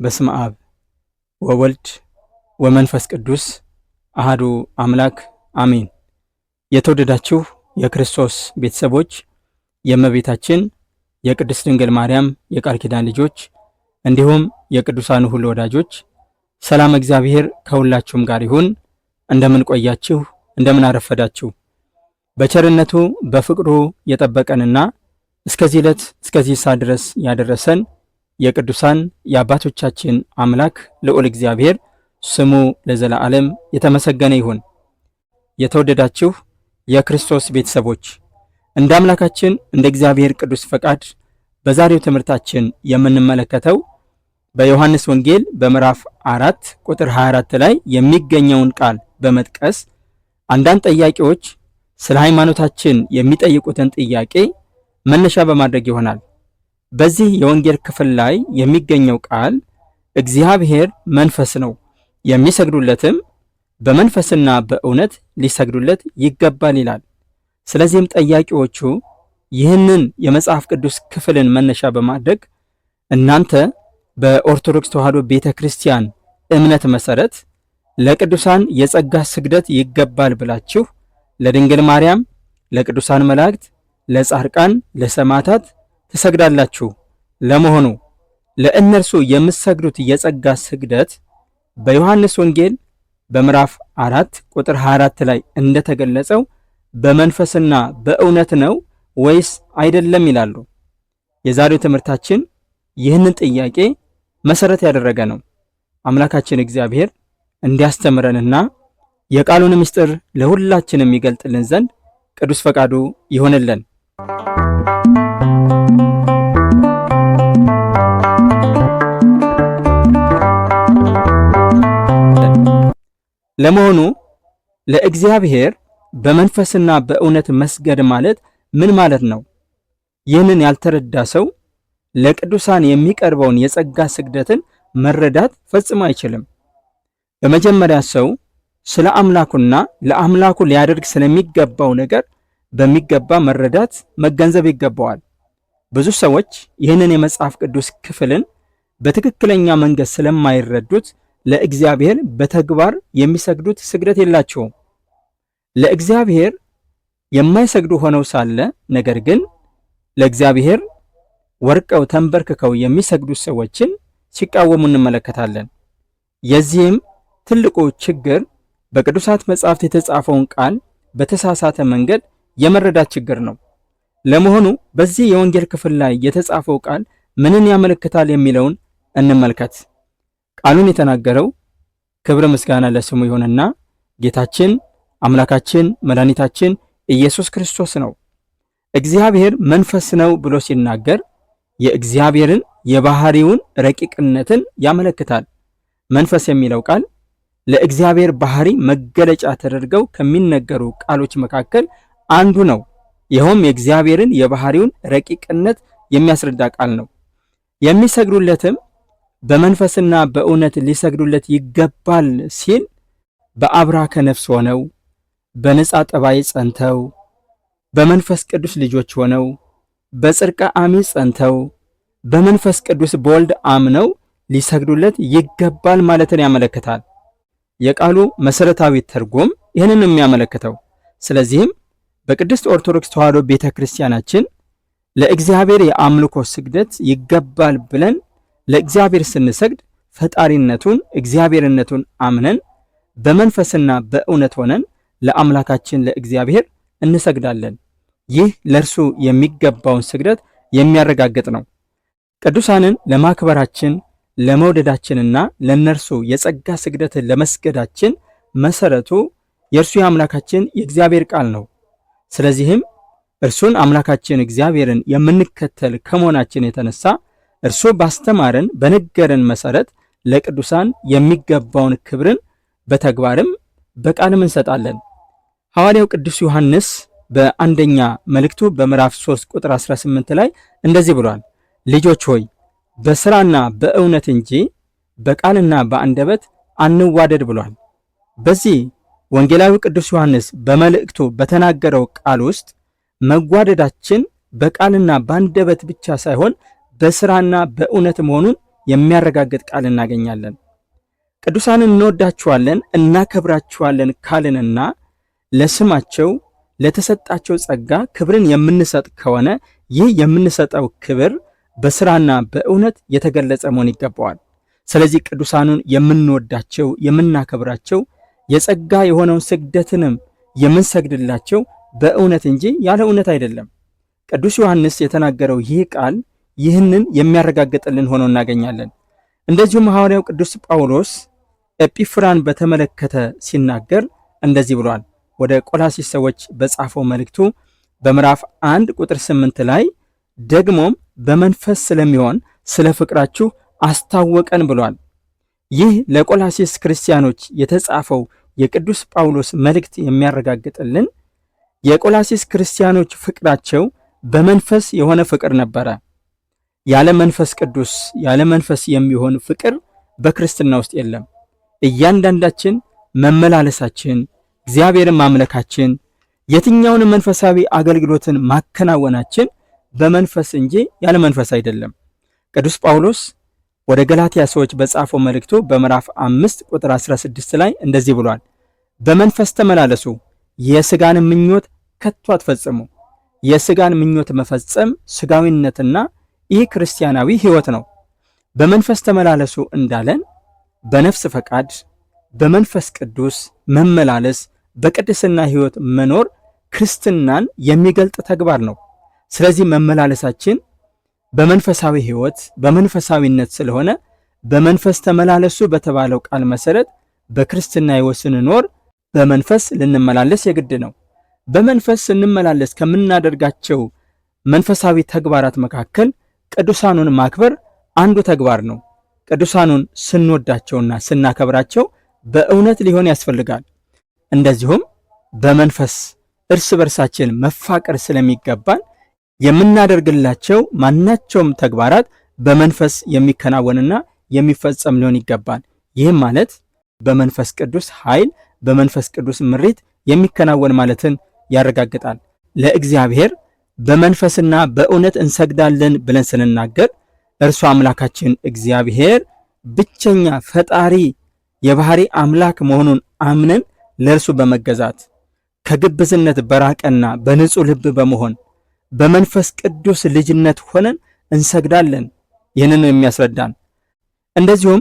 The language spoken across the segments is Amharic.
በስመ አብ ወወልድ ወመንፈስ ቅዱስ አሃዱ አምላክ አሜን። የተወደዳችሁ የክርስቶስ ቤተሰቦች፣ የእመቤታችን የቅድስት ድንግል ማርያም የቃል ኪዳን ልጆች እንዲሁም የቅዱሳኑ ሁሉ ወዳጆች ሰላም እግዚአብሔር ከሁላችሁም ጋር ይሁን። እንደምን ቆያችሁ? እንደምን አረፈዳችሁ? በቸርነቱ በፍቅሩ የጠበቀንና እስከዚህ ዕለት እስከዚህ ሰዓት ድረስ ያደረሰን የቅዱሳን የአባቶቻችን አምላክ ልዑል እግዚአብሔር ስሙ ለዘላለም የተመሰገነ ይሁን። የተወደዳችሁ የክርስቶስ ቤተሰቦች፣ እንደ አምላካችን እንደ እግዚአብሔር ቅዱስ ፈቃድ በዛሬው ትምህርታችን የምንመለከተው በዮሐንስ ወንጌል በምዕራፍ 4 ቁጥር 24 ላይ የሚገኘውን ቃል በመጥቀስ አንዳንድ ጥያቄዎች ስለ ሃይማኖታችን የሚጠይቁትን ጥያቄ መነሻ በማድረግ ይሆናል። በዚህ የወንጌል ክፍል ላይ የሚገኘው ቃል እግዚአብሔር መንፈስ ነው፣ የሚሰግዱለትም በመንፈስና በእውነት ሊሰግዱለት ይገባል ይላል። ስለዚህም ጠያቂዎቹ ይህንን የመጽሐፍ ቅዱስ ክፍልን መነሻ በማድረግ እናንተ በኦርቶዶክስ ተዋሕዶ ቤተክርስቲያን እምነት መሰረት ለቅዱሳን የጸጋ ስግደት ይገባል ብላችሁ ለድንግል ማርያም፣ ለቅዱሳን መላእክት፣ ለጻድቃን፣ ለሰማዕታት ትሰግዳላችሁ። ለመሆኑ ለእነርሱ የምትሰግዱት የጸጋ ስግደት በዮሐንስ ወንጌል በምዕራፍ 4 ቁጥር 24 ላይ እንደተገለጸው በመንፈስና በእውነት ነው ወይስ አይደለም ይላሉ። የዛሬው ትምህርታችን ይህንን ጥያቄ መሰረት ያደረገ ነው። አምላካችን እግዚአብሔር እንዲያስተምረንና የቃሉን ምስጢር ለሁላችንም ይገልጥልን ዘንድ ቅዱስ ፈቃዱ ይሆንልን። ለመሆኑ ለእግዚአብሔር በመንፈስና በእውነት መስገድ ማለት ምን ማለት ነው? ይህንን ያልተረዳ ሰው ለቅዱሳን የሚቀርበውን የጸጋ ስግደትን መረዳት ፈጽሞ አይችልም። በመጀመሪያ ሰው ስለ አምላኩና ለአምላኩ ሊያደርግ ስለሚገባው ነገር በሚገባ መረዳት መገንዘብ ይገባዋል። ብዙ ሰዎች ይህንን የመጽሐፍ ቅዱስ ክፍልን በትክክለኛ መንገድ ስለማይረዱት ለእግዚአብሔር በተግባር የሚሰግዱት ስግደት የላቸውም። ለእግዚአብሔር የማይሰግዱ ሆነው ሳለ ነገር ግን ለእግዚአብሔር ወርቀው ተንበርክከው የሚሰግዱ ሰዎችን ሲቃወሙ እንመለከታለን። የዚህም ትልቁ ችግር በቅዱሳት መጻሕፍት የተጻፈውን ቃል በተሳሳተ መንገድ የመረዳት ችግር ነው። ለመሆኑ በዚህ የወንጌል ክፍል ላይ የተጻፈው ቃል ምንን ያመለክታል የሚለውን እንመልከት። ቃሉን የተናገረው ክብር ምስጋና ለስሙ ይሁንና ጌታችን አምላካችን መድኃኒታችን ኢየሱስ ክርስቶስ ነው። እግዚአብሔር መንፈስ ነው ብሎ ሲናገር የእግዚአብሔርን የባህሪውን ረቂቅነትን ያመለክታል። መንፈስ የሚለው ቃል ለእግዚአብሔር ባህሪ መገለጫ ተደርገው ከሚነገሩ ቃሎች መካከል አንዱ ነው። ይኸውም የእግዚአብሔርን የባህሪውን ረቂቅነት የሚያስረዳ ቃል ነው። የሚሰግዱለትም በመንፈስና በእውነት ሊሰግዱለት ይገባል ሲል በአብራከ ነፍስ ሆነው በነጻ ጠባይ ጸንተው በመንፈስ ቅዱስ ልጆች ሆነው በጽድቀ አሚን ጸንተው በመንፈስ ቅዱስ በወልድ አምነው ሊሰግዱለት ይገባል ማለትን ያመለክታል። የቃሉ መሰረታዊ ትርጉም ይህንን የሚያመለክተው። ስለዚህም በቅድስት ኦርቶዶክስ ተዋሕዶ ቤተክርስቲያናችን ለእግዚአብሔር የአምልኮ ስግደት ይገባል ብለን ለእግዚአብሔር ስንሰግድ ፈጣሪነቱን እግዚአብሔርነቱን አምነን በመንፈስና በእውነት ሆነን ለአምላካችን ለእግዚአብሔር እንሰግዳለን። ይህ ለእርሱ የሚገባውን ስግደት የሚያረጋግጥ ነው። ቅዱሳንን ለማክበራችን ለመውደዳችንና ለነርሱ የጸጋ ስግደትን ለመስገዳችን መሰረቱ የእርሱ የአምላካችን የእግዚአብሔር ቃል ነው። ስለዚህም እርሱን አምላካችን እግዚአብሔርን የምንከተል ከመሆናችን የተነሳ እርሱ ባስተማረን በነገረን መሰረት ለቅዱሳን የሚገባውን ክብርን በተግባርም በቃልም እንሰጣለን። ሐዋርያው ቅዱስ ዮሐንስ በአንደኛ መልእክቱ በምዕራፍ 3 ቁጥር 18 ላይ እንደዚህ ብሏል። ልጆች ሆይ በሥራና በእውነት እንጂ በቃልና በአንደበት አንዋደድ ብሏል። በዚህ ወንጌላዊ ቅዱስ ዮሐንስ በመልእክቱ በተናገረው ቃል ውስጥ መጓደዳችን በቃልና በአንደበት ብቻ ሳይሆን በስራና በእውነት መሆኑን የሚያረጋግጥ ቃል እናገኛለን። ቅዱሳንን እንወዳቸዋለን እናከብራቸዋለን ካልንና ለስማቸው ለተሰጣቸው ጸጋ ክብርን የምንሰጥ ከሆነ ይህ የምንሰጠው ክብር በስራና በእውነት የተገለጸ መሆን ይገባዋል። ስለዚህ ቅዱሳኑን የምንወዳቸው የምናከብራቸው የጸጋ የሆነውን ስግደትንም የምንሰግድላቸው በእውነት እንጂ ያለ እውነት አይደለም። ቅዱስ ዮሐንስ የተናገረው ይህ ቃል ይህንን የሚያረጋግጥልን ሆኖ እናገኛለን። እንደዚሁም ሐዋርያው ቅዱስ ጳውሎስ ኤጲፍራን በተመለከተ ሲናገር እንደዚህ ብሏል። ወደ ቆላሲስ ሰዎች በጻፈው መልእክቱ በምዕራፍ 1 ቁጥር 8 ላይ ደግሞም በመንፈስ ስለሚሆን ስለ ፍቅራችሁ አስታወቀን ብሏል። ይህ ለቆላሲስ ክርስቲያኖች የተጻፈው የቅዱስ ጳውሎስ መልእክት የሚያረጋግጥልን የቆላሲስ ክርስቲያኖች ፍቅራቸው በመንፈስ የሆነ ፍቅር ነበረ። ያለ መንፈስ ቅዱስ ያለ መንፈስ የሚሆን ፍቅር በክርስትና ውስጥ የለም። እያንዳንዳችን መመላለሳችን፣ እግዚአብሔርን ማምለካችን፣ የትኛውን መንፈሳዊ አገልግሎትን ማከናወናችን በመንፈስ እንጂ ያለ መንፈስ አይደለም። ቅዱስ ጳውሎስ ወደ ገላትያ ሰዎች በጻፈው መልእክቱ በምዕራፍ 5 ቁጥር 16 ላይ እንደዚህ ብሏል። በመንፈስ ተመላለሱ፣ የሥጋን ምኞት ከቶ አትፈጽሙ። የሥጋን ምኞት መፈጸም ሥጋዊነትና ይህ ክርስቲያናዊ ሕይወት ነው። በመንፈስ ተመላለሱ እንዳለን በነፍስ ፈቃድ በመንፈስ ቅዱስ መመላለስ በቅድስና ሕይወት መኖር ክርስትናን የሚገልጥ ተግባር ነው። ስለዚህ መመላለሳችን በመንፈሳዊ ሕይወት በመንፈሳዊነት ስለሆነ በመንፈስ ተመላለሱ በተባለው ቃል መሰረት በክርስትና ሕይወት ስንኖር በመንፈስ ልንመላለስ የግድ ነው። በመንፈስ ስንመላለስ ከምናደርጋቸው መንፈሳዊ ተግባራት መካከል ቅዱሳኑን ማክበር አንዱ ተግባር ነው። ቅዱሳኑን ስንወዳቸውና ስናከብራቸው በእውነት ሊሆን ያስፈልጋል። እንደዚሁም በመንፈስ እርስ በርሳችን መፋቀር ስለሚገባን የምናደርግላቸው ማናቸውም ተግባራት በመንፈስ የሚከናወንና የሚፈጸም ሊሆን ይገባል። ይህም ማለት በመንፈስ ቅዱስ ኃይል በመንፈስ ቅዱስ ምሪት የሚከናወን ማለትን ያረጋግጣል። ለእግዚአብሔር በመንፈስና በእውነት እንሰግዳለን ብለን ስንናገር እርሱ አምላካችን እግዚአብሔር ብቸኛ ፈጣሪ የባህሪ አምላክ መሆኑን አምነን ለእርሱ በመገዛት ከግብዝነት በራቀና በንጹህ ልብ በመሆን በመንፈስ ቅዱስ ልጅነት ሆነን እንሰግዳለን። ይህንን የሚያስረዳን እንደዚሁም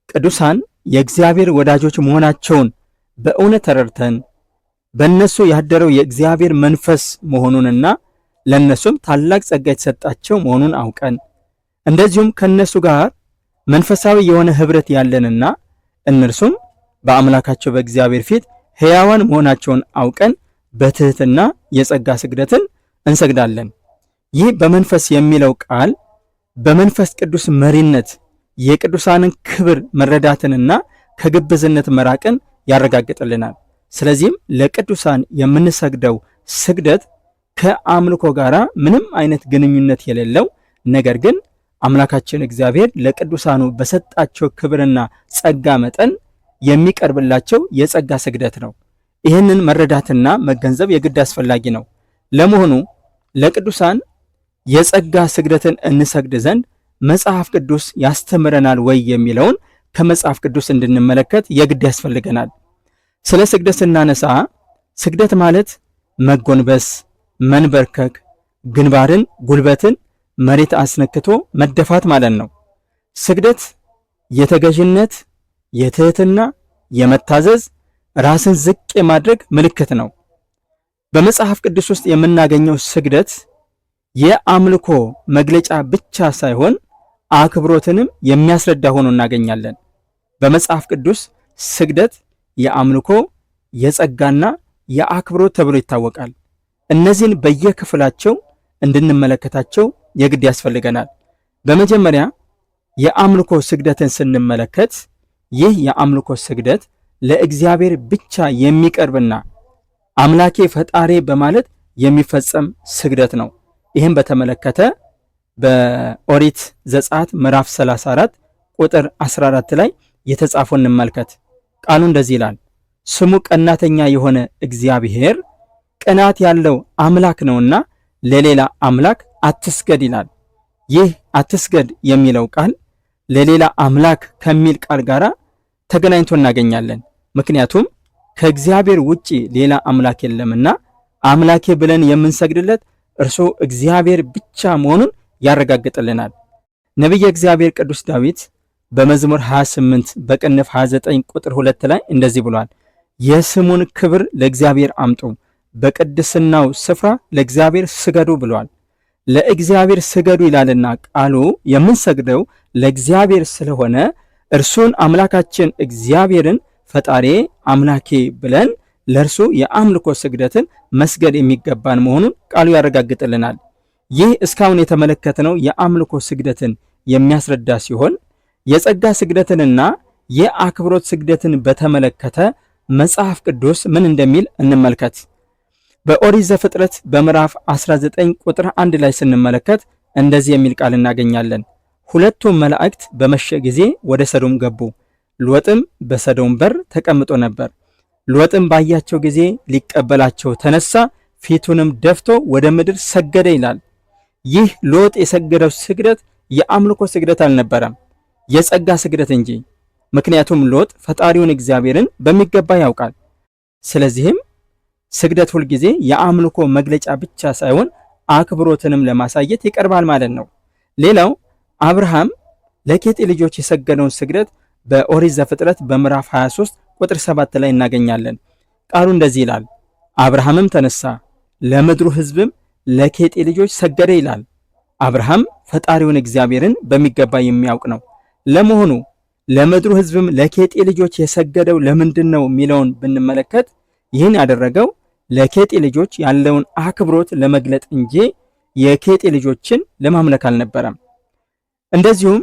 ቅዱሳን የእግዚአብሔር ወዳጆች መሆናቸውን በእውነት ተረድተን በእነሱ ያደረው የእግዚአብሔር መንፈስ መሆኑንና ለእነሱም ታላቅ ጸጋ የተሰጣቸው መሆኑን አውቀን እንደዚሁም ከእነሱ ጋር መንፈሳዊ የሆነ ኅብረት ያለንና እነርሱም በአምላካቸው በእግዚአብሔር ፊት ሕያዋን መሆናቸውን አውቀን በትህትና የጸጋ ስግደትን እንሰግዳለን። ይህ በመንፈስ የሚለው ቃል በመንፈስ ቅዱስ መሪነት የቅዱሳንን ክብር መረዳትንና ከግብዝነት መራቅን ያረጋግጥልናል። ስለዚህም ለቅዱሳን የምንሰግደው ስግደት ከአምልኮ ጋር ምንም አይነት ግንኙነት የሌለው ነገር ግን አምላካችን እግዚአብሔር ለቅዱሳኑ በሰጣቸው ክብርና ጸጋ መጠን የሚቀርብላቸው የጸጋ ስግደት ነው። ይህንን መረዳትና መገንዘብ የግድ አስፈላጊ ነው። ለመሆኑ ለቅዱሳን የጸጋ ስግደትን እንሰግድ ዘንድ መጽሐፍ ቅዱስ ያስተምረናል ወይ የሚለውን ከመጽሐፍ ቅዱስ እንድንመለከት የግድ ያስፈልገናል። ስለ ስግደት ስናነሳ ስግደት ማለት መጎንበስ፣ መንበርከክ፣ ግንባርን ጉልበትን መሬት አስነክቶ መደፋት ማለት ነው። ስግደት የተገዥነት፣ የትህትና፣ የመታዘዝ ራስን ዝቅ የማድረግ ምልክት ነው። በመጽሐፍ ቅዱስ ውስጥ የምናገኘው ስግደት የአምልኮ መግለጫ ብቻ ሳይሆን አክብሮትንም የሚያስረዳ ሆኖ እናገኛለን። በመጽሐፍ ቅዱስ ስግደት የአምልኮ የጸጋና የአክብሮት ተብሎ ይታወቃል። እነዚህን በየክፍላቸው እንድንመለከታቸው የግድ ያስፈልገናል። በመጀመሪያ የአምልኮ ስግደትን ስንመለከት ይህ የአምልኮ ስግደት ለእግዚአብሔር ብቻ የሚቀርብና አምላኬ ፈጣሪ በማለት የሚፈጸም ስግደት ነው። ይህም በተመለከተ በኦሪት ዘጸአት ምዕራፍ 34 ቁጥር 14 ላይ የተጻፈው እንመልከት። ቃሉ እንደዚህ ይላል፣ ስሙ ቀናተኛ የሆነ እግዚአብሔር ቅናት ያለው አምላክ ነውና ለሌላ አምላክ አትስገድ ይላል። ይህ አትስገድ የሚለው ቃል ለሌላ አምላክ ከሚል ቃል ጋር ተገናኝቶ እናገኛለን። ምክንያቱም ከእግዚአብሔር ውጪ ሌላ አምላክ የለምና አምላኬ ብለን የምንሰግድለት እርሱ እግዚአብሔር ብቻ መሆኑን ያረጋግጥልናል። ነቢየ እግዚአብሔር ቅዱስ ዳዊት በመዝሙር 28 በቅንፍ 29 ቁጥር 2 ላይ እንደዚህ ብሏል። የስሙን ክብር ለእግዚአብሔር አምጡ፣ በቅድስናው ስፍራ ለእግዚአብሔር ስገዱ ብሏል። ለእግዚአብሔር ስገዱ ይላልና ቃሉ የምንሰግደው ለእግዚአብሔር ስለሆነ እርሱን አምላካችን እግዚአብሔርን ፈጣሪ አምላኬ ብለን ለእርሱ የአምልኮ ስግደትን መስገድ የሚገባን መሆኑን ቃሉ ያረጋግጥልናል። ይህ እስካሁን የተመለከትነው የአምልኮ ስግደትን የሚያስረዳ ሲሆን የጸጋ ስግደትንና የአክብሮት ስግደትን በተመለከተ መጽሐፍ ቅዱስ ምን እንደሚል እንመልከት። በኦሪት ዘፍጥረት በምዕራፍ 19 ቁጥር 1 ላይ ስንመለከት እንደዚህ የሚል ቃል እናገኛለን። ሁለቱም መላእክት በመሸ ጊዜ ወደ ሰዶም ገቡ፣ ሎጥም በሰዶም በር ተቀምጦ ነበር። ሎጥም ባያቸው ጊዜ ሊቀበላቸው ተነሳ፣ ፊቱንም ደፍቶ ወደ ምድር ሰገደ ይላል። ይህ ሎጥ የሰገደው ስግደት የአምልኮ ስግደት አልነበረም፣ የጸጋ ስግደት እንጂ። ምክንያቱም ሎጥ ፈጣሪውን እግዚአብሔርን በሚገባ ያውቃል። ስለዚህም ስግደት ሁልጊዜ የአምልኮ መግለጫ ብቻ ሳይሆን አክብሮትንም ለማሳየት ይቀርባል ማለት ነው። ሌላው አብርሃም ለኬጢ ልጆች የሰገደውን ስግደት በኦሪት ዘፍጥረት በምዕራፍ 23 ቁጥር 7 ላይ እናገኛለን። ቃሉ እንደዚህ ይላል፣ አብርሃምም ተነሳ ለምድሩ ሕዝብም ለኬጢ ልጆች ሰገደ ይላል። አብርሃም ፈጣሪውን እግዚአብሔርን በሚገባ የሚያውቅ ነው። ለመሆኑ ለምድሩ ሕዝብም ለኬጢ ልጆች የሰገደው ለምንድን ነው የሚለውን ብንመለከት ይህን ያደረገው ለኬጢ ልጆች ያለውን አክብሮት ለመግለጥ እንጂ የኬጢ ልጆችን ለማምለክ አልነበረም። እንደዚሁም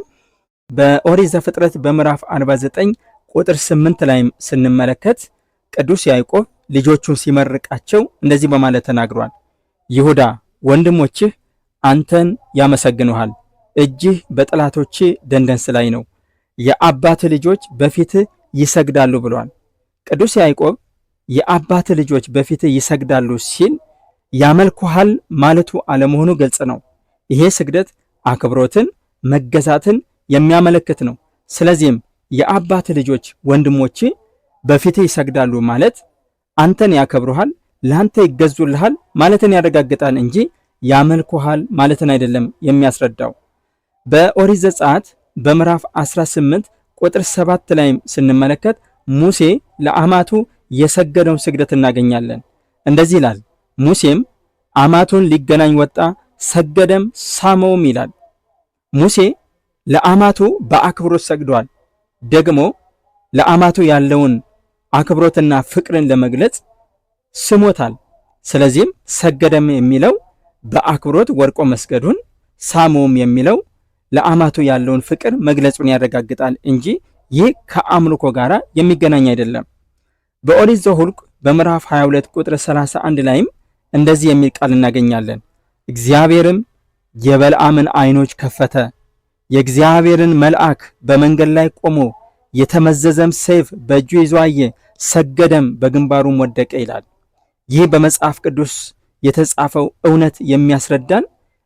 በኦሪት ዘፍጥረት በምዕራፍ 49 ቁጥር 8 ላይ ስንመለከት ቅዱስ ያዕቆብ ልጆቹን ሲመርቃቸው እንደዚህ በማለት ተናግሯል። ይሁዳ ወንድሞችህ አንተን ያመሰግኑሃል፣ እጅህ በጠላቶች ደንደስ ላይ ነው፣ የአባት ልጆች በፊትህ ይሰግዳሉ ብሏል። ቅዱስ ያዕቆብ የአባት ልጆች በፊትህ ይሰግዳሉ ሲል ያመልኩሃል ማለቱ አለመሆኑ ግልጽ ነው። ይሄ ስግደት አክብሮትን፣ መገዛትን የሚያመለክት ነው። ስለዚህም የአባት ልጆች ወንድሞች በፊትህ ይሰግዳሉ ማለት አንተን ያከብሩሃል፣ ለአንተ ይገዙልሃል ማለትን ያረጋግጣል እንጂ ያመልኩሃል ማለትን አይደለም የሚያስረዳው። በኦሪት ዘጸአት በምዕራፍ 18 ቁጥር 7 ላይ ስንመለከት ሙሴ ለአማቱ የሰገደውን ስግደት እናገኛለን። እንደዚህ ይላል፣ ሙሴም አማቱን ሊገናኝ ወጣ፣ ሰገደም፣ ሳመውም ይላል። ሙሴ ለአማቱ በአክብሮት ሰግዷል። ደግሞ ለአማቱ ያለውን አክብሮትና ፍቅርን ለመግለጽ ስሞታል። ስለዚህም ሰገደም የሚለው በአክብሮት ወርቆ መስገዱን፣ ሳመውም የሚለው ለአማቱ ያለውን ፍቅር መግለጹን ያረጋግጣል እንጂ ይህ ከአምልኮ ጋር የሚገናኝ አይደለም። በኦሪት ዘኍልቍ በምዕራፍ 22 ቁጥር 31 ላይም እንደዚህ የሚል ቃል እናገኛለን። እግዚአብሔርም የበልዓምን ዓይኖች ከፈተ፣ የእግዚአብሔርን መልአክ በመንገድ ላይ ቆሞ የተመዘዘም ሰይፍ በእጁ ይዞ አየ፣ ሰገደም፣ በግንባሩም ወደቀ ይላል። ይህ በመጽሐፍ ቅዱስ የተጻፈው እውነት የሚያስረዳን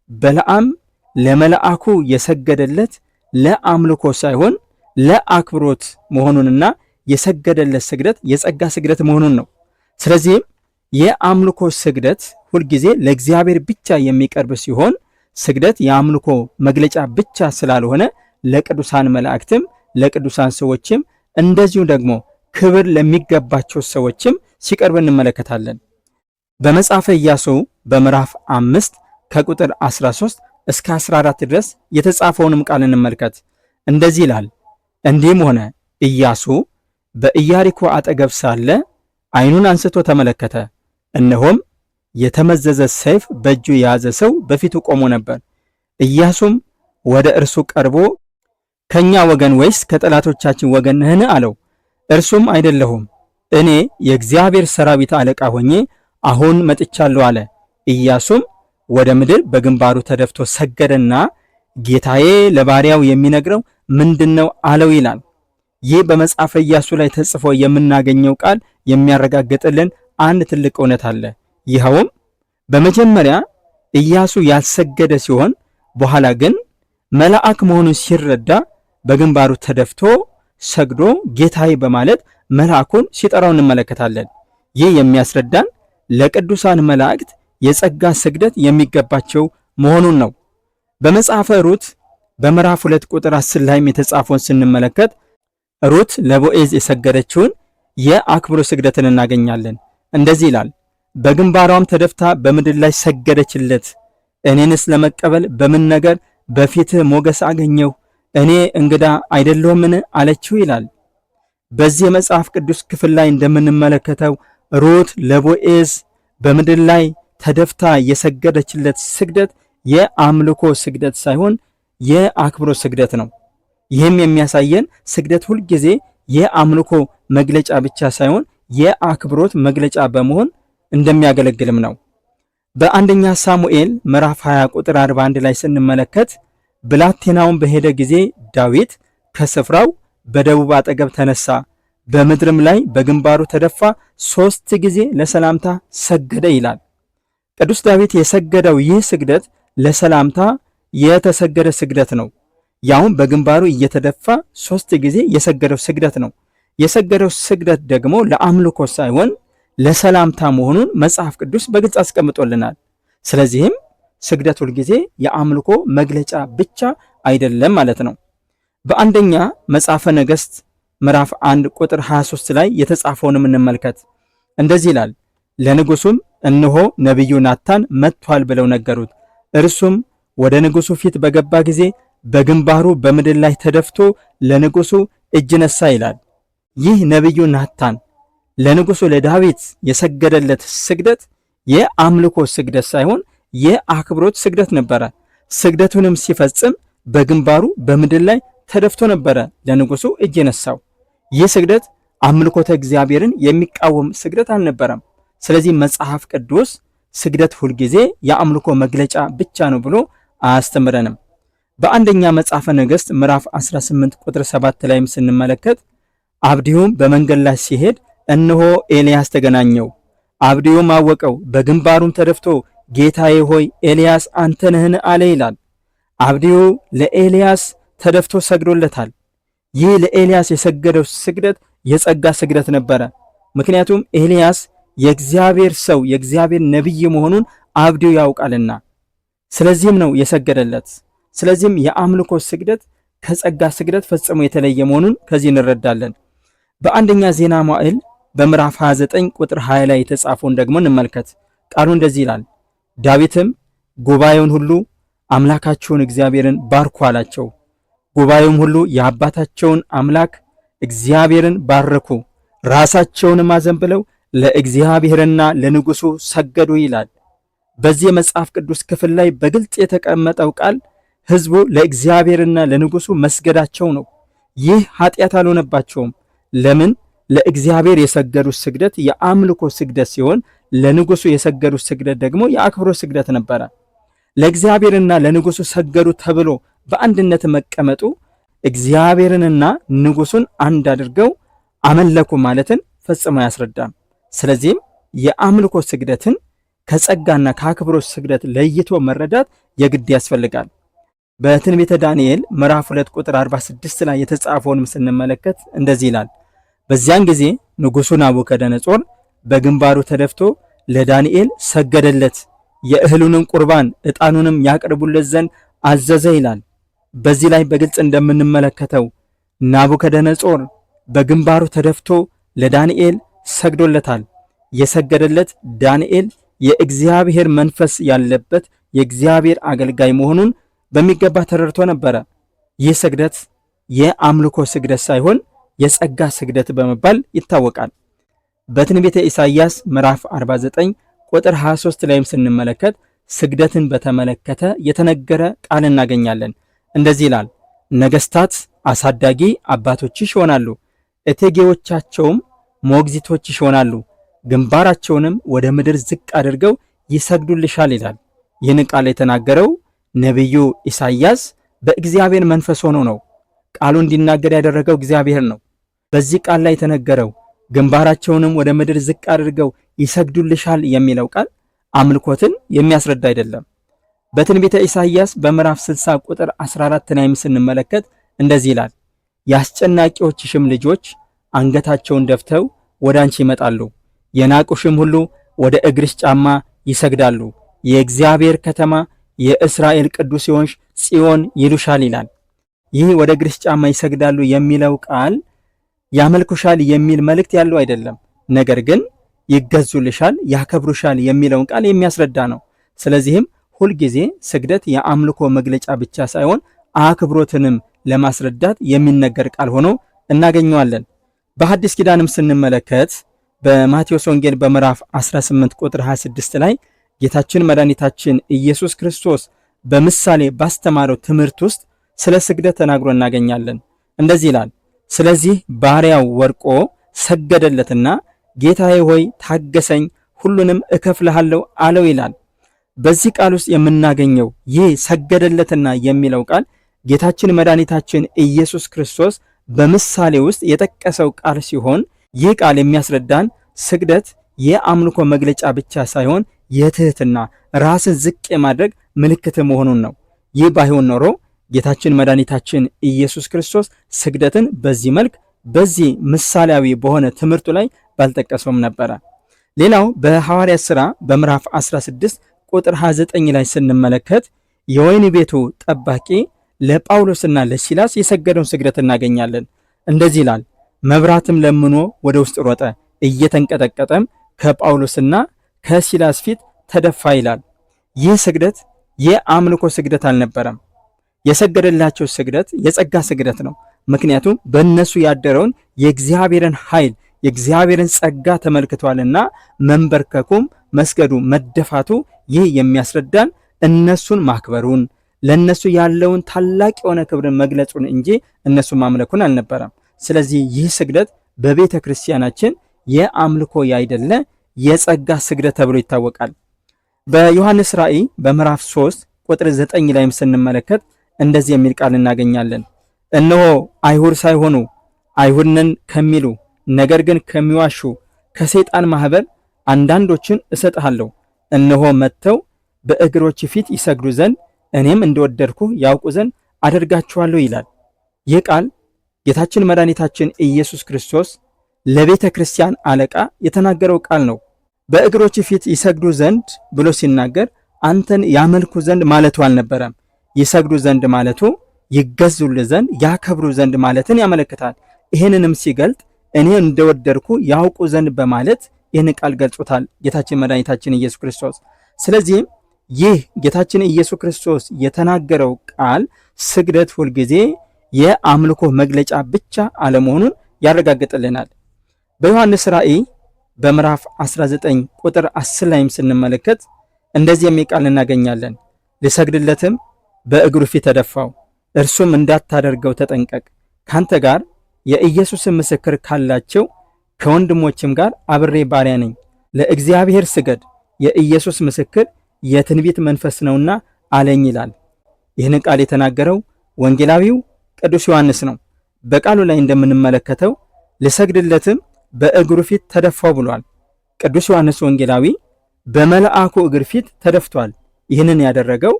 በለዓም ለመልአኩ የሰገደለት ለአምልኮ ሳይሆን ለአክብሮት መሆኑንና የሰገደለት ስግደት የጸጋ ስግደት መሆኑን ነው። ስለዚህም የአምልኮ ስግደት ሁልጊዜ ለእግዚአብሔር ብቻ የሚቀርብ ሲሆን ስግደት የአምልኮ መግለጫ ብቻ ስላልሆነ ለቅዱሳን መላእክትም ለቅዱሳን ሰዎችም እንደዚሁ ደግሞ ክብር ለሚገባቸው ሰዎችም ሲቀርብ እንመለከታለን። በመጽሐፈ ኢያሱ በምዕራፍ 5 ከቁጥር 13 እስከ 14 ድረስ የተጻፈውንም ቃል እንመልከት። እንደዚህ ይላል፣ እንዲህም ሆነ ኢያሱ በኢያሪኮ አጠገብ ሳለ ዓይኑን አንስቶ ተመለከተ፣ እነሆም የተመዘዘ ሰይፍ በእጁ የያዘ ሰው በፊቱ ቆሞ ነበር። ኢያሱም ወደ እርሱ ቀርቦ ከኛ ወገን ወይስ ከጠላቶቻችን ወገን ነህን? አለው። እርሱም አይደለሁም፣ እኔ የእግዚአብሔር ሰራዊት አለቃ ሆኜ አሁን መጥቻለሁ አለ። ኢያሱም ወደ ምድር በግንባሩ ተደፍቶ ሰገደና ጌታዬ ለባሪያው የሚነግረው ምንድነው አለው ይላል። ይህ በመጽሐፈ ኢያሱ ላይ ተጽፎ የምናገኘው ቃል የሚያረጋግጥልን አንድ ትልቅ እውነት አለ። ይኸውም በመጀመሪያ ኢያሱ ያልሰገደ ሲሆን በኋላ ግን መልአክ መሆኑን ሲረዳ በግንባሩ ተደፍቶ ሰግዶ ጌታዬ በማለት መልአኩን ሲጠራው እንመለከታለን። ይህ የሚያስረዳን ለቅዱሳን መላእክት የጸጋ ስግደት የሚገባቸው መሆኑን ነው። በመጽሐፈ ሩት በምዕራፍ 2 ቁጥር 10 ላይም የተጻፈውን ስንመለከት ሩት ለቦዔዝ የሰገደችውን የአክብሮት ስግደትን እናገኛለን። እንደዚህ ይላል፣ በግንባሯም ተደፍታ በምድር ላይ ሰገደችለት። እኔንስ ለመቀበል በምን ነገር በፊትህ ሞገስ አገኘሁ? እኔ እንግዳ አይደለሁምን አለችው ይላል። በዚህ የመጽሐፍ ቅዱስ ክፍል ላይ እንደምንመለከተው ሩት ለቦዔዝ በምድር ላይ ተደፍታ የሰገደችለት ስግደት የአምልኮ ስግደት ሳይሆን የአክብሮት ስግደት ነው። ይህም የሚያሳየን ስግደት ሁልጊዜ የአምልኮ መግለጫ ብቻ ሳይሆን የአክብሮት መግለጫ በመሆን እንደሚያገለግልም ነው። በአንደኛ ሳሙኤል ምዕራፍ 20 ቁጥር 41 ላይ ስንመለከት ብላቴናውን በሄደ ጊዜ ዳዊት ከስፍራው በደቡብ አጠገብ ተነሳ፣ በምድርም ላይ በግንባሩ ተደፋ፣ 3 ጊዜ ለሰላምታ ሰገደ ይላል። ቅዱስ ዳዊት የሰገደው ይህ ስግደት ለሰላምታ የተሰገደ ስግደት ነው። ያውም በግንባሩ እየተደፋ 3 ጊዜ የሰገደው ስግደት ነው። የሰገደው ስግደት ደግሞ ለአምልኮ ሳይሆን ለሰላምታ መሆኑን መጽሐፍ ቅዱስ በግልጽ አስቀምጦልናል። ስለዚህም ስግደት ሁልጊዜ የአምልኮ መግለጫ ብቻ አይደለም ማለት ነው። በአንደኛ መጽሐፈ ነገሥት ምዕራፍ 1 ቁጥር 23 ላይ የተጻፈውንም እንመልከት። እንደዚህ ይላል፣ ለንጉሱም እነሆ ነቢዩ ናታን መጥቷል ብለው ነገሩት። እርሱም ወደ ንጉሱ ፊት በገባ ጊዜ በግንባሩ በምድር ላይ ተደፍቶ ለንጉሱ እጅ ነሳ ይላል። ይህ ነቢዩ ናታን ለንጉሱ ለዳዊት የሰገደለት ስግደት የአምልኮ ስግደት ሳይሆን የአክብሮት ስግደት ነበረ። ስግደቱንም ሲፈጽም በግንባሩ በምድር ላይ ተደፍቶ ነበረ ለንጉሱ እጅ የነሳው። ይህ ስግደት አምልኮተ እግዚአብሔርን የሚቃወም ስግደት አልነበረም። ስለዚህ መጽሐፍ ቅዱስ ስግደት ሁልጊዜ የአምልኮ መግለጫ ብቻ ነው ብሎ አያስተምረንም። በአንደኛ መጽሐፈ ነገሥት ምዕራፍ 18 ቁጥር 7 ላይም ስንመለከት አብዲዩም በመንገድ ላይ ሲሄድ እነሆ ኤልያስ ተገናኘው። አብዲዩም አወቀው፣ በግንባሩም ተደፍቶ ጌታዬ ሆይ ኤልያስ አንተ ነህን አለ ይላል። አብዲዩ ለኤልያስ ተደፍቶ ሰግዶለታል። ይህ ለኤልያስ የሰገደው ስግደት የጸጋ ስግደት ነበረ። ምክንያቱም ኤልያስ የእግዚአብሔር ሰው የእግዚአብሔር ነቢይ መሆኑን አብዲዩ ያውቃልና፣ ስለዚህም ነው የሰገደለት። ስለዚህም የአምልኮ ስግደት ከጸጋ ስግደት ፈጽሞ የተለየ መሆኑን ከዚህ እንረዳለን። በአንደኛ ዜና መዋዕል በምዕራፍ 29 ቁጥር 20 ላይ የተጻፈውን ደግሞ እንመልከት። ቃሉ እንደዚህ ይላል፣ ዳዊትም ጉባኤውን ሁሉ አምላካቸውን እግዚአብሔርን ባርኩ አላቸው። ጉባኤውም ሁሉ የአባታቸውን አምላክ እግዚአብሔርን ባረኩ፣ ራሳቸውንም አዘንብለው ለእግዚአብሔርና ለንጉሱ ሰገዱ ይላል። በዚህ የመጽሐፍ ቅዱስ ክፍል ላይ በግልጽ የተቀመጠው ቃል ሕዝቡ ለእግዚአብሔርና ለንጉሱ መስገዳቸው ነው። ይህ ኃጢአት አልሆነባቸውም። ለምን? ለእግዚአብሔር የሰገዱት ስግደት የአምልኮ ስግደት ሲሆን ለንጉሱ የሰገዱት ስግደት ደግሞ የአክብሮት ስግደት ነበረ። ለእግዚአብሔርና ለንጉሱ ሰገዱ ተብሎ በአንድነት መቀመጡ እግዚአብሔርንና ንጉሱን አንድ አድርገው አመለኩ ማለትን ፈጽሞ ያስረዳም። ስለዚህም የአምልኮ ስግደትን ከጸጋና ከአክብሮት ስግደት ለይቶ መረዳት የግድ ያስፈልጋል። በትንቢተ ዳንኤል ምዕራፍ 2 ቁጥር 46 ላይ የተጻፈውንም ስንመለከት እንደዚህ ይላል፣ በዚያን ጊዜ ንጉሡ ናቡከደነጾር በግንባሩ ተደፍቶ ለዳንኤል ሰገደለት፣ የእህሉንም ቁርባን ዕጣኑንም ያቀርቡለት ዘንድ አዘዘ ይላል። በዚህ ላይ በግልጽ እንደምንመለከተው ናቡከደነጾር በግንባሩ ተደፍቶ ለዳንኤል ሰግዶለታል። የሰገደለት ዳንኤል የእግዚአብሔር መንፈስ ያለበት የእግዚአብሔር አገልጋይ መሆኑን በሚገባ ተረድቶ ነበረ። ይህ ስግደት የአምልኮ ስግደት ሳይሆን የጸጋ ስግደት በመባል ይታወቃል። በትንቢተ ኢሳይያስ ምዕራፍ 49 ቁጥር 23 ላይም ስንመለከት ስግደትን በተመለከተ የተነገረ ቃል እናገኛለን። እንደዚህ ይላል፣ ነገስታት አሳዳጊ አባቶችሽ ይሆናሉ፣ እቴጌዎቻቸውም ሞግዚቶችሽ ይሆናሉ፣ ግንባራቸውንም ወደ ምድር ዝቅ አድርገው ይሰግዱልሻል ይላል። ይህን ቃል የተናገረው ነቢዩ ኢሳይያስ በእግዚአብሔር መንፈስ ሆኖ ነው። ቃሉ እንዲናገር ያደረገው እግዚአብሔር ነው። በዚህ ቃል ላይ የተነገረው ግንባራቸውንም ወደ ምድር ዝቅ አድርገው ይሰግዱልሻል የሚለው ቃል አምልኮትን የሚያስረዳ አይደለም። በትንቢተ ኢሳይያስ በምዕራፍ 60 ቁጥር 14 ላይ ስንመለከት እንደዚህ ይላል፣ የአስጨናቂዎችሽም ልጆች አንገታቸውን ደፍተው ወደ አንቺ ይመጣሉ፣ የናቁሽም ሁሉ ወደ እግርሽ ጫማ ይሰግዳሉ፣ የእግዚአብሔር ከተማ የእስራኤል ቅዱስ የሆንሽ ጽዮን ይሉሻል ይላል። ይህ ወደ እግርሽ ጫማ ይሰግዳሉ የሚለው ቃል ያመልኩሻል የሚል መልእክት ያለው አይደለም። ነገር ግን ይገዙልሻል፣ ያከብሩሻል የሚለውን ቃል የሚያስረዳ ነው። ስለዚህም ሁልጊዜ ስግደት የአምልኮ መግለጫ ብቻ ሳይሆን አክብሮትንም ለማስረዳት የሚነገር ቃል ሆኖ እናገኘዋለን። በሐዲስ ኪዳንም ስንመለከት በማቴዎስ ወንጌል በምዕራፍ 18 ቁጥር 26 ላይ ጌታችን መድኃኒታችን ኢየሱስ ክርስቶስ በምሳሌ ባስተማረው ትምህርት ውስጥ ስለ ስግደት ተናግሮ እናገኛለን። እንደዚህ ይላል፣ ስለዚህ ባሪያው ወርቆ ሰገደለትና ጌታዬ ሆይ ታገሰኝ፣ ሁሉንም እከፍልሃለሁ አለው ይላል። በዚህ ቃል ውስጥ የምናገኘው ይህ ሰገደለትና የሚለው ቃል ጌታችን መድኃኒታችን ኢየሱስ ክርስቶስ በምሳሌ ውስጥ የጠቀሰው ቃል ሲሆን ይህ ቃል የሚያስረዳን ስግደት የአምልኮ መግለጫ ብቻ ሳይሆን የትህትና ራስን ዝቅ የማድረግ ምልክት መሆኑን ነው። ይህ ባይሆን ኖሮ ጌታችን መድኃኒታችን ኢየሱስ ክርስቶስ ስግደትን በዚህ መልክ በዚህ ምሳሌያዊ በሆነ ትምህርቱ ላይ ባልጠቀሰውም ነበረ። ሌላው በሐዋርያት ሥራ በምዕራፍ 16 ቁጥር 29 ላይ ስንመለከት የወይን ቤቱ ጠባቂ ለጳውሎስና ለሲላስ የሰገደውን ስግደት እናገኛለን። እንደዚህ ይላል፣ መብራትም ለምኖ ወደ ውስጥ ሮጠ፣ እየተንቀጠቀጠም ከጳውሎስና ከሲላስ ፊት ተደፋ ይላል። ይህ ስግደት የአምልኮ ስግደት አልነበረም። የሰገደላቸው ስግደት የጸጋ ስግደት ነው። ምክንያቱም በእነሱ ያደረውን የእግዚአብሔርን ኃይል የእግዚአብሔርን ጸጋ ተመልክቷልና መንበርከኩም መስገዱ መደፋቱ ይህ የሚያስረዳን እነሱን ማክበሩን ለነሱ ያለውን ታላቅ የሆነ ክብርን መግለጹን እንጂ እነሱ ማምለኩን አልነበረም። ስለዚህ ይህ ስግደት በቤተ ክርስቲያናችን የአምልኮ ያይደለ የጸጋ ስግደት ተብሎ ይታወቃል። በዮሐንስ ራእይ በምዕራፍ 3 ቁጥር 9 ላይም ስንመለከት እንደዚህ የሚል ቃል እናገኛለን። እነሆ አይሁድ ሳይሆኑ አይሁድ ነን ከሚሉ ነገር ግን ከሚዋሹ ከሰይጣን ማህበር አንዳንዶችን እሰጥሃለሁ። እነሆ መጥተው በእግሮች ፊት ይሰግዱ ዘንድ እኔም እንደወደድኩ ያውቁ ዘንድ አደርጋቸዋለሁ ይላል። ይህ ቃል ጌታችን መድኃኒታችን ኢየሱስ ክርስቶስ ለቤተ ክርስቲያን አለቃ የተናገረው ቃል ነው። በእግሮች ፊት ይሰግዱ ዘንድ ብሎ ሲናገር አንተን ያመልኩ ዘንድ ማለቱ አልነበረም። ይሰግዱ ዘንድ ማለቱ ይገዙል ዘንድ ያከብሩ ዘንድ ማለትን ያመለክታል። ይህንንም ሲገልጥ እኔ እንደወደድኩ ያውቁ ዘንድ በማለት ይህን ቃል ገልጾታል ጌታችን መድኃኒታችን ኢየሱስ ክርስቶስ። ስለዚህም ይህ ጌታችን ኢየሱስ ክርስቶስ የተናገረው ቃል ስግደት ሁልጊዜ የአምልኮ መግለጫ ብቻ አለመሆኑን ያረጋግጥልናል። በዮሐንስ ራእይ በምዕራፍ 19 ቁጥር 10 ላይም ስንመለከት እንደዚህ የሚል ቃል እናገኛለን። ልሰግድለትም በእግሩ ፊት ተደፋው፣ እርሱም እንዳታደርገው ተጠንቀቅ፣ ካንተ ጋር የኢየሱስን ምስክር ካላቸው ከወንድሞችም ጋር አብሬ ባሪያ ነኝ። ለእግዚአብሔር ስገድ፣ የኢየሱስ ምስክር የትንቢት መንፈስ ነውና አለኝ ይላል። ይህን ቃል የተናገረው ወንጌላዊው ቅዱስ ዮሐንስ ነው። በቃሉ ላይ እንደምንመለከተው ልሰግድለትም በእግሩ ፊት ተደፋው ብሏል። ቅዱስ ዮሐንስ ወንጌላዊ በመልአኩ እግር ፊት ተደፍቷል። ይህንን ያደረገው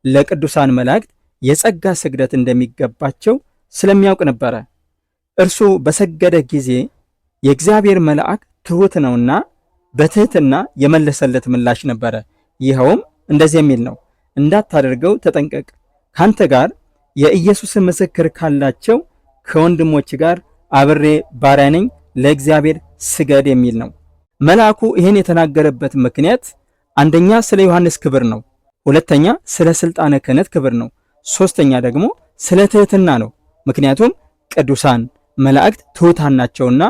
ለቅዱሳን መላእክት የጸጋ ስግደት እንደሚገባቸው ስለሚያውቅ ነበረ። እርሱ በሰገደ ጊዜ የእግዚአብሔር መልአክ ትሑት ነውና በትህትና የመለሰለት ምላሽ ነበረ። ይኸውም እንደዚህ የሚል ነው፣ እንዳታደርገው ተጠንቀቅ፣ ካንተ ጋር የኢየሱስን ምስክር ካላቸው ከወንድሞች ጋር አብሬ ባሪያ ነኝ፣ ለእግዚአብሔር ስገድ የሚል ነው። መልአኩ ይህን የተናገረበት ምክንያት አንደኛ ስለ ዮሐንስ ክብር ነው፣ ሁለተኛ ስለ ስልጣነ ክህነት ክብር ነው፣ ሶስተኛ ደግሞ ስለ ትህትና ነው። ምክንያቱም ቅዱሳን መላእክት ትሑታን ናቸውና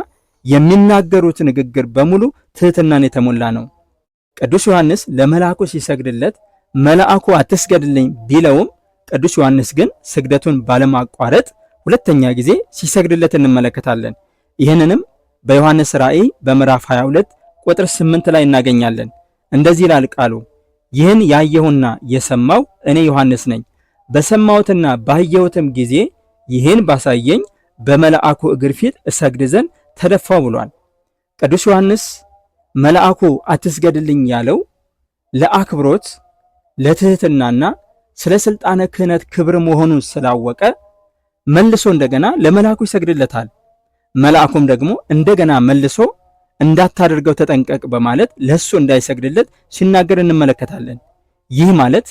የሚናገሩት ንግግር በሙሉ ትህትናን የተሞላ ነው። ቅዱስ ዮሐንስ ለመልአኩ ሲሰግድለት መልአኩ አትስገድልኝ ቢለውም ቅዱስ ዮሐንስ ግን ስግደቱን ባለማቋረጥ ሁለተኛ ጊዜ ሲሰግድለት እንመለከታለን። ይህንንም በዮሐንስ ራእይ በምዕራፍ 22 ቁጥር 8 ላይ እናገኛለን። እንደዚህ ይላል ቃሉ፣ ይህን ያየሁና የሰማው እኔ ዮሐንስ ነኝ። በሰማሁትና ባየሁትም ጊዜ ይህን ባሳየኝ በመልአኩ እግር ፊት እሰግድ ዘንድ ተደፋው ብሏል። ቅዱስ ዮሐንስ መልአኩ አትስገድልኝ ያለው ለአክብሮት ለትህትናና ስለ ስልጣነ ክህነት ክብር መሆኑን ስላወቀ መልሶ እንደገና ለመልአኩ ይሰግድለታል። መልአኩም ደግሞ እንደገና መልሶ እንዳታደርገው ተጠንቀቅ በማለት ለሱ እንዳይሰግድለት ሲናገር እንመለከታለን። ይህ ማለት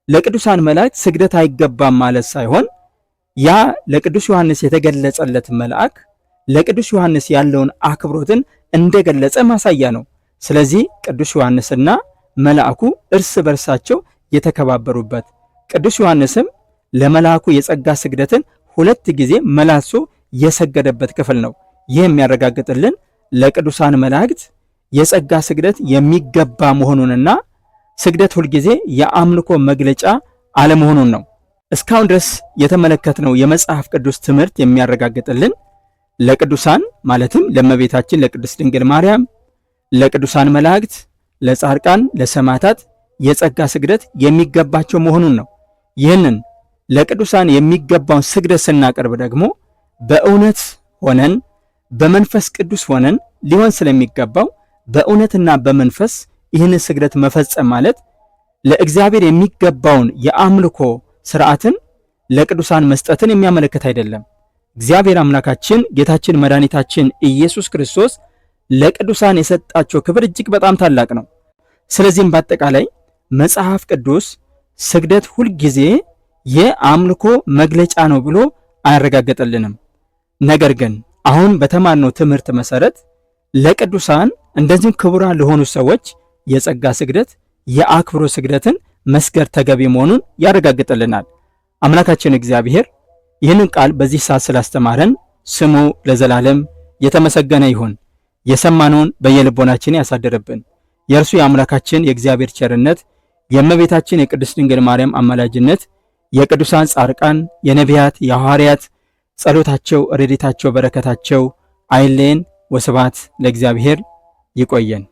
ለቅዱሳን መላእክት ስግደት አይገባም ማለት ሳይሆን ያ ለቅዱስ ዮሐንስ የተገለጸለት መልአክ ለቅዱስ ዮሐንስ ያለውን አክብሮትን እንደገለጸ ማሳያ ነው። ስለዚህ ቅዱስ ዮሐንስና መልአኩ እርስ በርሳቸው የተከባበሩበት፣ ቅዱስ ዮሐንስም ለመልአኩ የጸጋ ስግደትን 2 ጊዜ መላሶ የሰገደበት ክፍል ነው። ይህ የሚያረጋግጥልን ለቅዱሳን መላእክት የጸጋ ስግደት የሚገባ መሆኑንና ስግደት ሁልጊዜ የአምልኮ መግለጫ አለመሆኑን ነው። እስካሁን ድረስ የተመለከትነው የመጽሐፍ ቅዱስ ትምህርት የሚያረጋግጥልን ለቅዱሳን ማለትም ለእመቤታችን ለቅድስት ድንግል ማርያም፣ ለቅዱሳን መላእክት፣ ለጻድቃን፣ ለሰማዕታት የጸጋ ስግደት የሚገባቸው መሆኑን ነው። ይህንን ለቅዱሳን የሚገባውን ስግደት ስናቀርብ ደግሞ በእውነት ሆነን በመንፈስ ቅዱስ ሆነን ሊሆን ስለሚገባው በእውነትና በመንፈስ ይህንን ስግደት መፈጸም ማለት ለእግዚአብሔር የሚገባውን የአምልኮ ስርዓትን ለቅዱሳን መስጠትን የሚያመለክት አይደለም። እግዚአብሔር አምላካችን ጌታችን መድኃኒታችን ኢየሱስ ክርስቶስ ለቅዱሳን የሰጣቸው ክብር እጅግ በጣም ታላቅ ነው። ስለዚህም በአጠቃላይ መጽሐፍ ቅዱስ ስግደት ሁልጊዜ የአምልኮ መግለጫ ነው ብሎ አያረጋግጥልንም። ነገር ግን አሁን በተማርነው ትምህርት መሰረት ለቅዱሳን እንደዚህም ክቡራን ለሆኑ ሰዎች የጸጋ ስግደት የአክብሮ ስግደትን መስገድ ተገቢ መሆኑን ያረጋግጥልናል። አምላካችን እግዚአብሔር ይህንን ቃል በዚህ ሰዓት ስላስተማረን ስሙ ለዘላለም የተመሰገነ ይሁን። የሰማነውን በየልቦናችን ያሳድርብን። የእርሱ የአምላካችን የእግዚአብሔር ቸርነት፣ የእመቤታችን የቅድስት ድንግል ማርያም አማላጅነት፣ የቅዱሳን ጻድቃን፣ የነቢያት፣ የሐዋርያት ጸሎታቸው፣ ረድኤታቸው፣ በረከታቸው አይለየን። ወስብሐት ለእግዚአብሔር። ይቆየን።